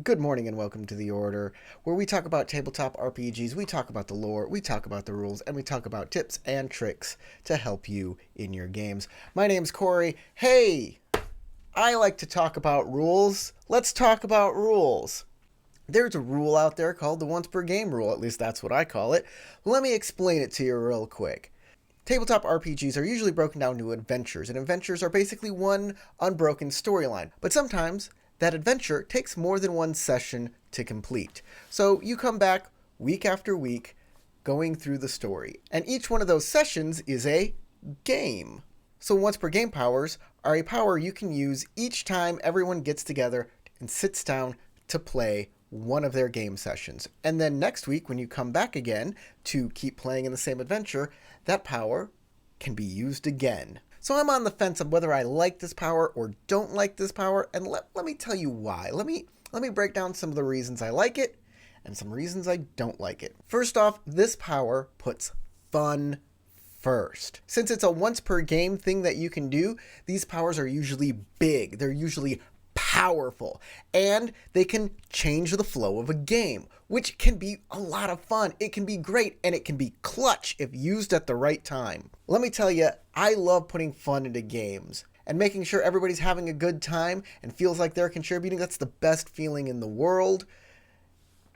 Good morning and welcome to The Order, where we talk about tabletop RPGs, we talk about the lore, we talk about the rules, and we talk about tips and tricks to help you in your games. My name's Corey. Hey, I like to talk about rules. Let's talk about rules. There's a rule out there called the once per game rule, at least that's what I call it. Let me explain it to you real quick. Tabletop RPGs are usually broken down into adventures, and adventures are basically one unbroken storyline. But sometimes that adventure takes more than one session to complete. So you come back week after week going through the story, and each one of those sessions is a game. So once per game powers are a power you can use each time everyone gets together and sits down to play one of their game sessions. And then next week, when you come back again to keep playing in the same adventure, that power can be used again. So I'm on the fence of whether I like this power or don't like this power, and let me tell you why. Let me break down some of the reasons I like it and some reasons I don't like it. First off, this power puts fun first. Since it's a once per game thing that you can do, these powers are usually big. They're usually powerful, and they can change the flow of a game, which can be a lot of fun. It can be great, and it can be clutch if used at the right time. Let me tell you, I love putting fun into games and making sure everybody's having a good time and feels like they're contributing. That's the best feeling in the world.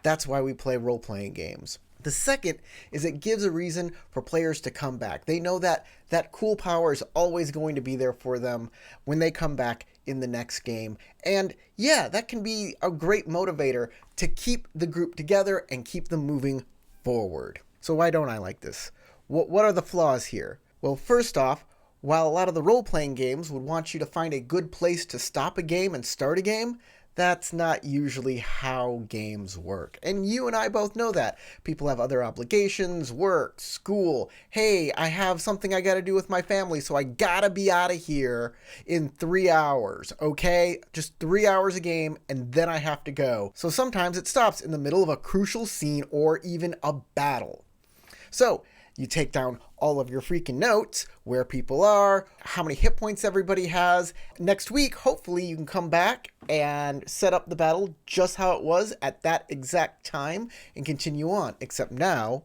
That's why we play role-playing games. The second is it gives a reason for players to come back. They know that that cool power is always going to be there for them when they come back in the next game. And yeah, that can be a great motivator to keep the group together and keep them moving forward. So why don't I like this? What are the flaws here? Well, first off, while a lot of the role-playing games would want you to find a good place to stop a game and start a game, that's not usually how games work. And you and I both know that. People have other obligations, work, school. Hey, I have something I gotta do with my family, so I gotta be out of here in 3 hours, okay? Just 3 hours a game, and then I have to go. So sometimes it stops in the middle of a crucial scene or even a battle. So you take down all of your freaking notes, where people are, how many hit points everybody has. Next week, hopefully you can come back and set up the battle just how it was at that exact time and continue on. Except now,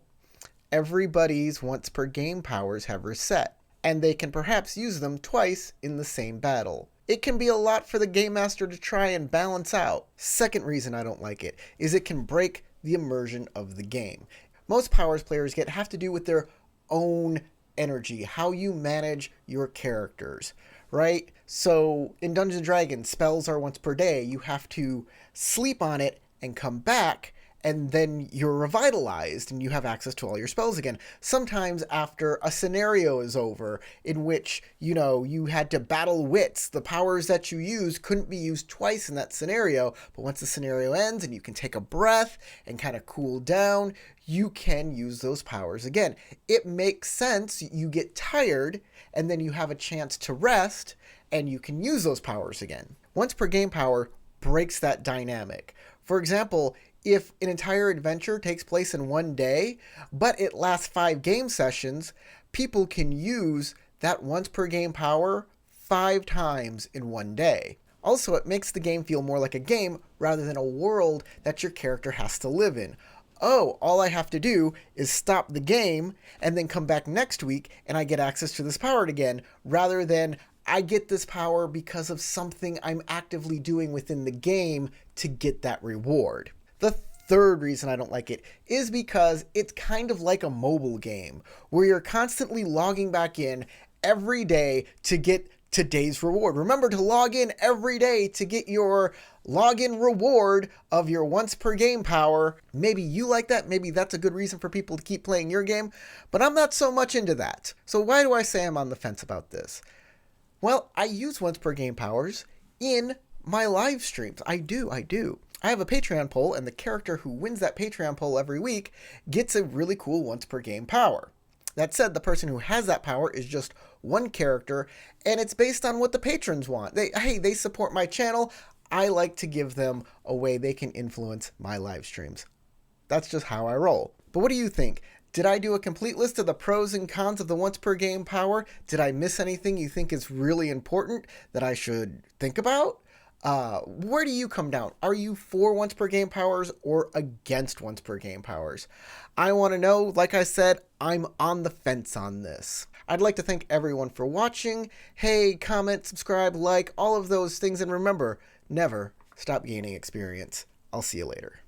everybody's once per game powers have reset, and they can perhaps use them twice in the same battle. It can be a lot for the game master to try and balance out. Second reason I don't like it is it can break the immersion of the game. Most powers players get have to do with their own energy, how you manage your characters, right? So in Dungeons & Dragons, spells are once per day. You have to sleep on it and come back, and then you're revitalized and you have access to all your spells again. Sometimes after a scenario is over in which, you had to battle wits, the powers that you used couldn't be used twice in that scenario, but once the scenario ends and you can take a breath and kind of cool down, you can use those powers again. It makes sense. You get tired and then you have a chance to rest and you can use those powers again. Once per game power breaks that dynamic. For example, if an entire adventure takes place in one day, but it lasts 5 game sessions, people can use that once per game power 5 times in one day. Also, it makes the game feel more like a game rather than a world that your character has to live in. Oh, all I have to do is stop the game and then come back next week and I get access to this power again, rather than I get this power because of something I'm actively doing within the game to get that reward. The third reason I don't like it is because it's kind of like a mobile game where you're constantly logging back in every day to get today's reward. Remember to log in every day to get your login reward of your once per game power. Maybe you like that. Maybe that's a good reason for people to keep playing your game, but I'm not so much into that. So why do I say I'm on the fence about this? Well, I use once per game powers in my live streams. I do. I have a Patreon poll, and the character who wins that Patreon poll every week gets a really cool once per game power. That said, the person who has that power is just one character, and it's based on what the patrons want. They support my channel. I like to give them a way they can influence my live streams. That's just how I roll. But what do you think? Did I do a complete list of the pros and cons of the once per game power? Did I miss anything you think is really important that I should think about? Where do you come down? Are you for once per game powers or against once per game powers? I want to know. Like I said, I'm on the fence on this. I'd like to thank everyone for watching. Hey, comment, subscribe, like, all of those things. And remember, never stop gaining experience. I'll see you later.